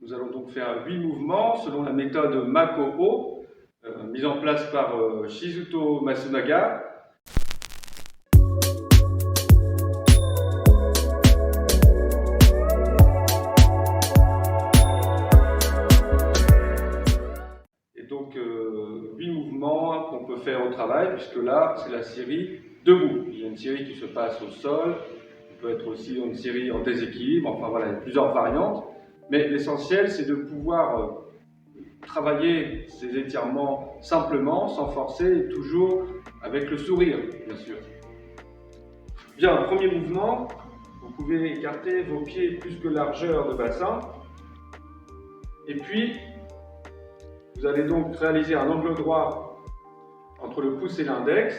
Nous allons donc faire 8 mouvements selon la méthode Mako-O, mise en place par Shizuto Masunaga. Et donc 8 mouvements qu'on peut faire au travail, puisque là c'est la série debout. Il y a une série qui se passe au sol, il peut être aussi une série en déséquilibre, enfin voilà, il y a plusieurs variantes. Mais l'essentiel, c'est de pouvoir travailler ces étirements simplement, sans forcer, et toujours avec le sourire, bien sûr. Bien, premier mouvement, vous pouvez écarter vos pieds plus que largeur de bassin. Et puis, vous allez donc réaliser un angle droit entre le pouce et l'index.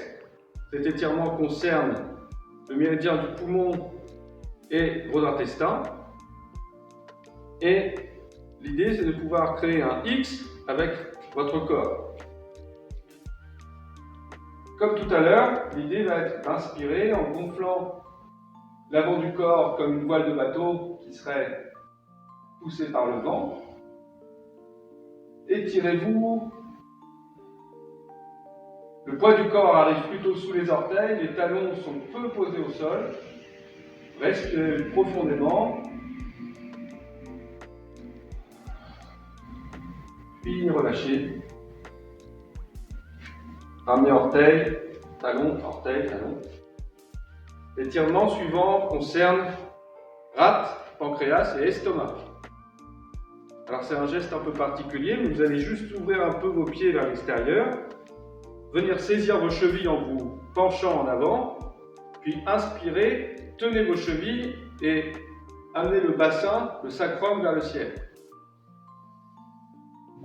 Cet étirement concerne le méridien du poumon et vos intestins. Et l'idée, c'est de pouvoir créer un X avec votre corps. Comme tout à l'heure, l'idée va être d'inspirer en gonflant l'avant du corps comme une voile de bateau qui serait poussée par le vent. Étirez-vous. Le poids du corps arrive plutôt sous les orteils, les talons sont peu posés au sol. Respirez profondément. Puis relâchez. Ramenez orteil, talon, orteil, talon. L'étirement suivant concerne rate, pancréas et estomac. Alors c'est un geste un peu particulier, mais vous allez juste ouvrir un peu vos pieds vers l'extérieur, venir saisir vos chevilles en vous penchant en avant, puis inspirez, tenez vos chevilles et amenez le bassin, le sacrum vers le ciel.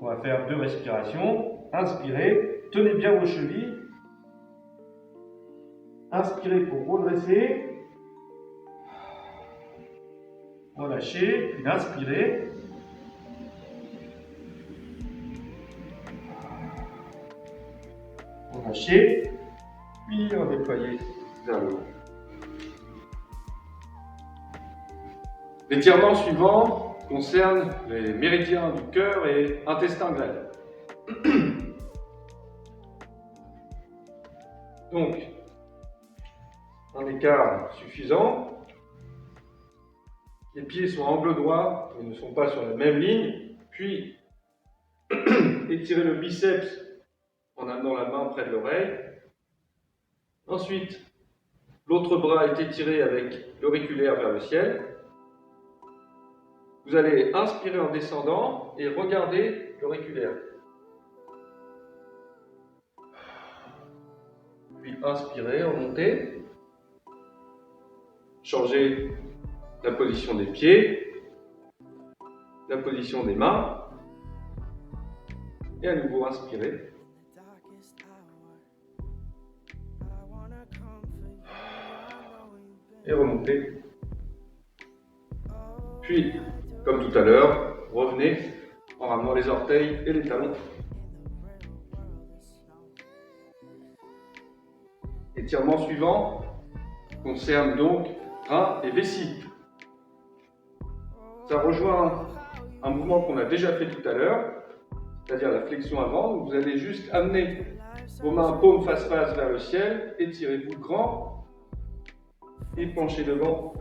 On va faire 2 respirations. Inspirez, tenez bien vos chevilles. Inspirez pour redresser. Relâchez, puis inspirez. Relâchez, puis redéployez vers le haut. L'étirement suivant concerne les méridiens du cœur et intestin grêle. Donc, un écart suffisant. Les pieds sont à angle droit, ils ne sont pas sur la même ligne. Puis, étirez le biceps en amenant la main près de l'oreille. Ensuite, l'autre bras est étiré avec l'auriculaire vers le ciel. Vous allez inspirer en descendant et regarder l'auriculaire. Puis inspirez, remontez. Changez la position des pieds, la position des mains. Et à nouveau inspirez. Et remontez. Puis, comme tout à l'heure, revenez en ramenant les orteils et les talons. Étirement suivant concerne donc reins et vessie. Ça rejoint un mouvement qu'on a déjà fait tout à l'heure, c'est-à-dire la flexion avant. Vous allez juste amener vos mains paumes face-face vers le ciel, étirez-vous grand et penchez devant.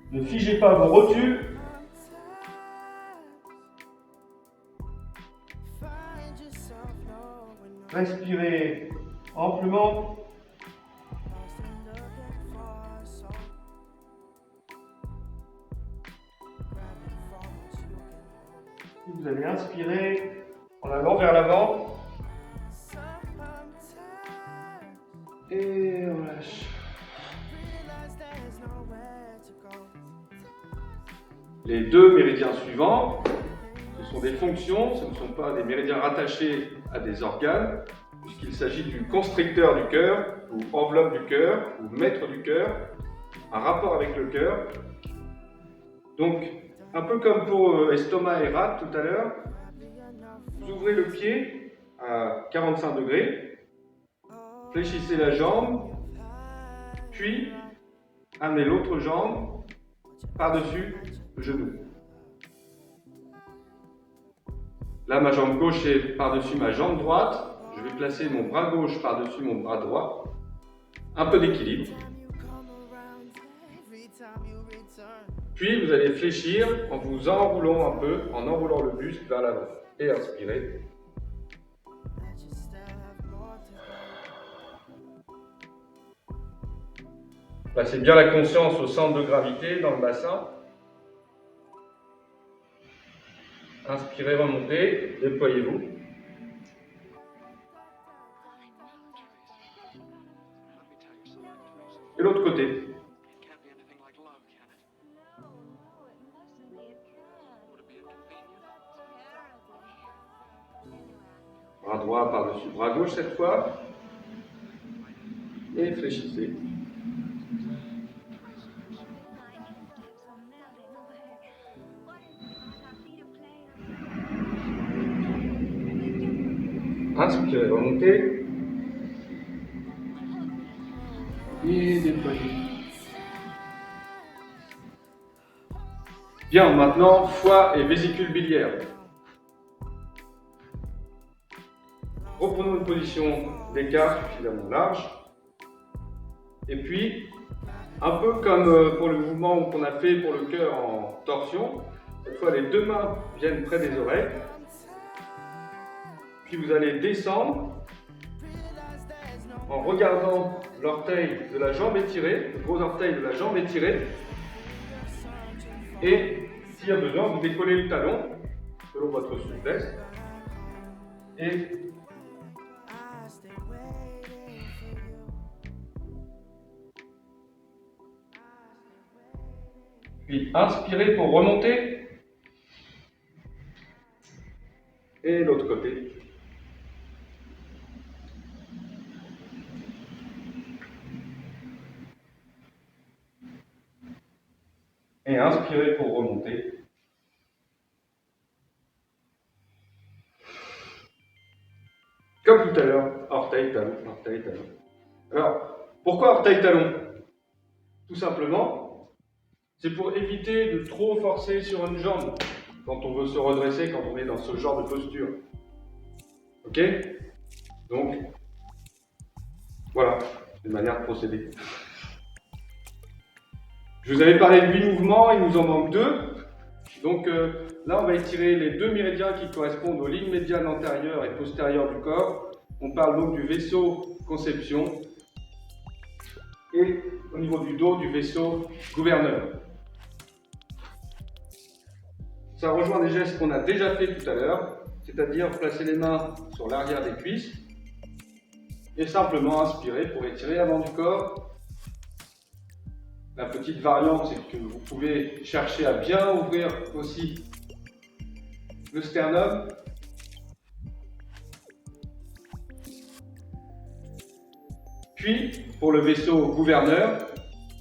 Ne figez pas vos rotules. Respirez amplement. Vous allez inspirer en allant vers l'avant. Et on lâche. Les 2 méridiens suivants, ce sont des fonctions, ce ne sont pas des méridiens rattachés à des organes, puisqu'il s'agit du constricteur du cœur, ou enveloppe du cœur, ou maître du cœur, un rapport avec le cœur. Donc, un peu comme pour estomac et rate tout à l'heure, vous ouvrez le pied à 45 degrés, fléchissez la jambe, puis amenez l'autre jambe par-dessus le genou. Là, ma jambe gauche est par-dessus ma jambe droite. Je vais placer mon bras gauche par-dessus mon bras droit. Un peu d'équilibre. Puis, vous allez fléchir en vous enroulant un peu, en enroulant le buste vers l'avant. Et inspirez. Placez bien la conscience au centre de gravité, dans le bassin. Inspirez, remontez, déployez-vous. Et l'autre côté. Bras droit par-dessus bras gauche cette fois. Et fléchissez. Inspirez, remontez. Et déployez. Bien, maintenant, foie et vésicule biliaire. Reprenons une position d'écart suffisamment large. Et puis, un peu comme pour le mouvement qu'on a fait pour le cœur en torsion, cette fois les deux mains viennent près des oreilles. Puis vous allez descendre en regardant l'orteil de la jambe étirée, le gros orteil de la jambe étiré. Et s'il y a besoin, vous décollez le talon selon votre souplesse. Et puis inspirez pour remonter. Et l'autre côté. Et inspirez pour remonter. Comme tout à l'heure, orteil, talon, orteil, talon. Alors, pourquoi orteil, talon? Tout simplement, c'est pour éviter de trop forcer sur une jambe quand on veut se redresser, quand on est dans ce genre de posture. Ok? Donc, voilà, une manière de procéder. Je vous avais parlé de 8 mouvements, il nous en manque 2. Donc là, on va étirer les 2 méridiens qui correspondent aux lignes médianes antérieures et postérieures du corps. On parle donc du vaisseau conception et au niveau du dos, du vaisseau gouverneur. Ça rejoint des gestes qu'on a déjà fait tout à l'heure, c'est-à-dire placer les mains sur l'arrière des cuisses et simplement inspirer pour étirer l'avant du corps. La petite variante, c'est que vous pouvez chercher à bien ouvrir aussi le sternum. Puis, pour le vaisseau gouverneur,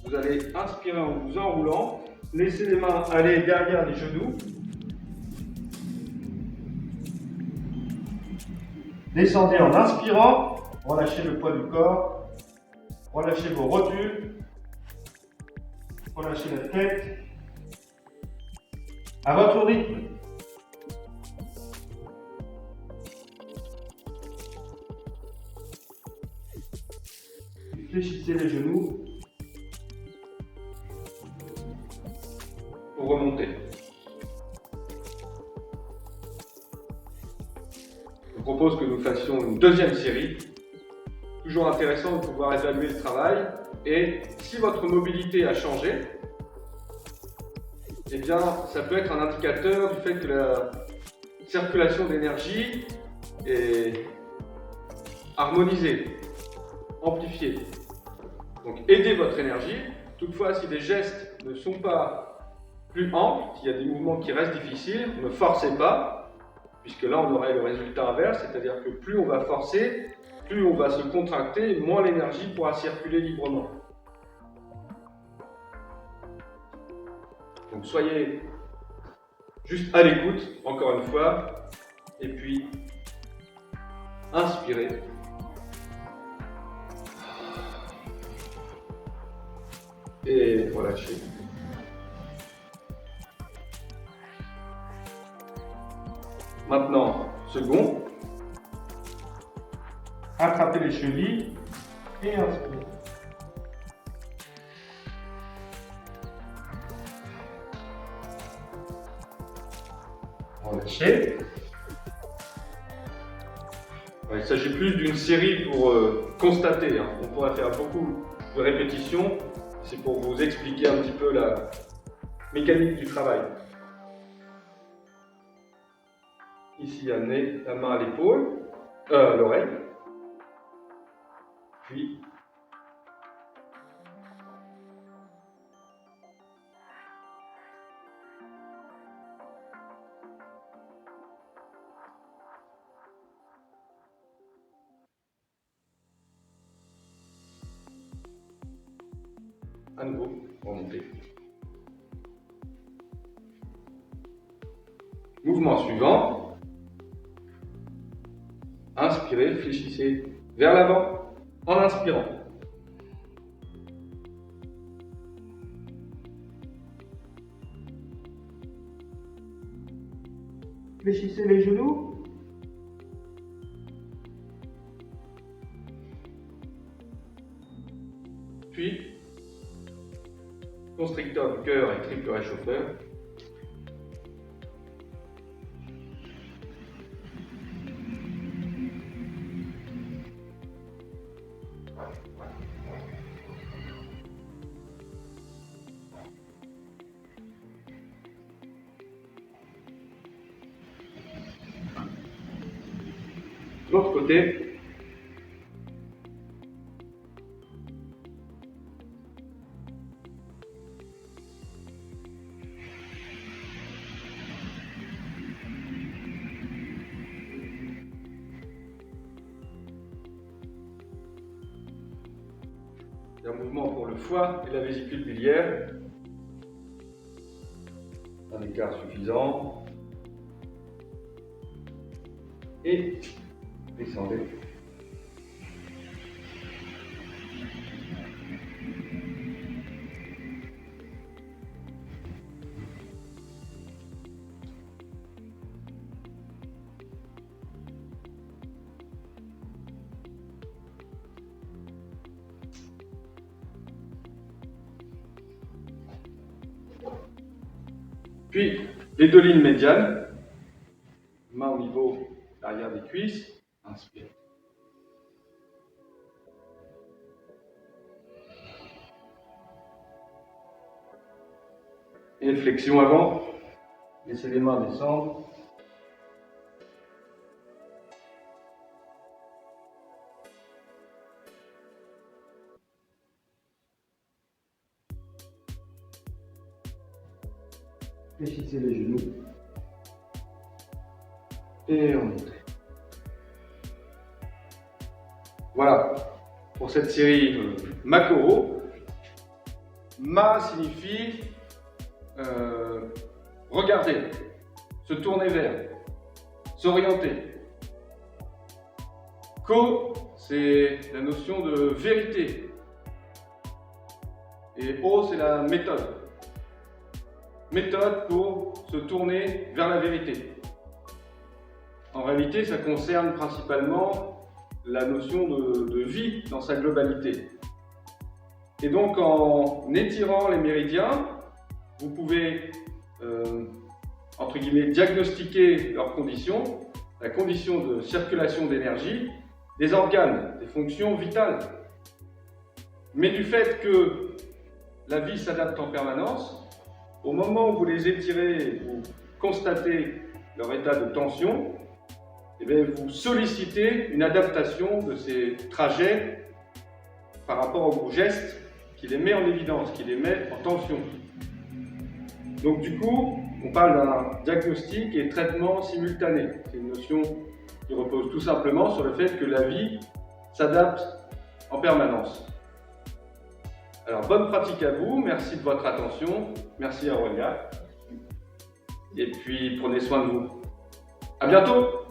vous allez inspirer en vous enroulant, laissez les mains aller derrière les genoux. Descendez en inspirant, relâchez le poids du corps, relâchez vos rotules. Relâchez la tête à votre rythme. Fléchissez les genoux pour remonter. Je vous propose que nous fassions une deuxième série. Toujours intéressant de pouvoir évaluer le travail. Et si votre mobilité a changé, eh bien, ça peut être un indicateur du fait que la circulation d'énergie est harmonisée, amplifiée. Donc, aidez votre énergie. Toutefois, si les gestes ne sont pas plus amples, s'il y a des mouvements qui restent difficiles, ne forcez pas, puisque là, on aurait le résultat inverse, c'est-à-dire que plus on va forcer, plus on va se contracter, moins l'énergie pourra circuler librement. Donc soyez juste à l'écoute, encore une fois, et puis inspirez. Et relâchez. Maintenant, second. Attrapez les chevilles et inspirez. Relâchez. Il s'agit plus d'une série pour constater. On pourrait faire beaucoup de répétitions. C'est pour vous expliquer un petit peu la mécanique du travail. Ici, amenez la main à l'épaule, à l'oreille. Puis, à nouveau, remontez. Mouvement suivant. Inspirez, fléchissez vers l'avant en inspirant. Fléchissez les genoux. Puis, constricteur du cœur et triple réchauffeur. De l'autre côté. Un mouvement pour le foie et la vésicule biliaire. Un écart suffisant. Et descendez. Puis, les deux lignes médianes, main au niveau de l'arrière des cuisses, inspire. Et flexion avant, laissez les mains descendre. Fléchissez les genoux. Et remontez. Voilà, pour cette série Makoro. Ma signifie regarder, se tourner vers, s'orienter. Ko, c'est la notion de vérité. Et O, c'est la méthode. Méthode pour se tourner vers la vérité. En réalité, ça concerne principalement la notion de vie dans sa globalité. Et donc, en étirant les méridiens, vous pouvez, entre guillemets, diagnostiquer leurs conditions, la condition de circulation d'énergie, des organes, des fonctions vitales. Mais du fait que la vie s'adapte en permanence, au moment où vous les étirez, vous constatez leur état de tension, et bien vous sollicitez une adaptation de ces trajets par rapport au geste qui les met en évidence, qui les met en tension. Donc du coup, on parle d'un diagnostic et traitement simultané. C'est une notion qui repose tout simplement sur le fait que la vie s'adapte en permanence. Alors bonne pratique à vous, merci de votre attention, merci Aurélia, et puis prenez soin de vous. À bientôt!